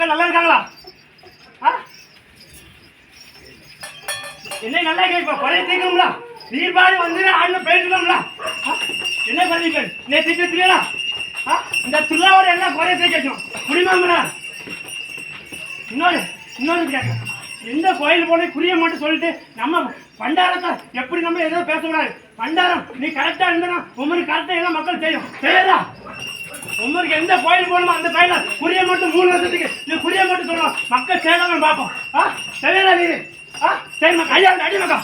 மக்கள் நல்லா இருக்காங்களா? என்ன நல்லா கேட்பா குறைய தீர்க்கணும்ல. தீபாவளி வந்து ஆண்டு போயிட்டுலாம்ல. என்ன பண்ணிக்க நேற்று திருவிழா இந்த திருவிழாவோட எல்லாம் குறைய தீர்க்கணும் முடியுமாங்களா? இன்னொரு கேட்க எந்த கோயில் போன குறிய மட்டும் சொல்லிட்டு நம்ம பண்டாரத்தை எப்படி நம்ம ஏதோ பேசக்கூடாது. பண்டாரம் நீ கரெக்டா இருந்தா உங்களுக்கு கரெக்டா எல்லாம் மக்கள் செய்யும் செய்யறா. உங்களுக்கு எந்த கோயில் போகணுமோ அந்த கோயில குறிய மட்டும் 3 வருஷத்துக்கு நீ குறிய மட்டும் சொல்லணும். மக்கள் செய்யலாம் பார்ப்போம். செய்யறா நீ சரி மக்கா ஐயா அடி மக்கா.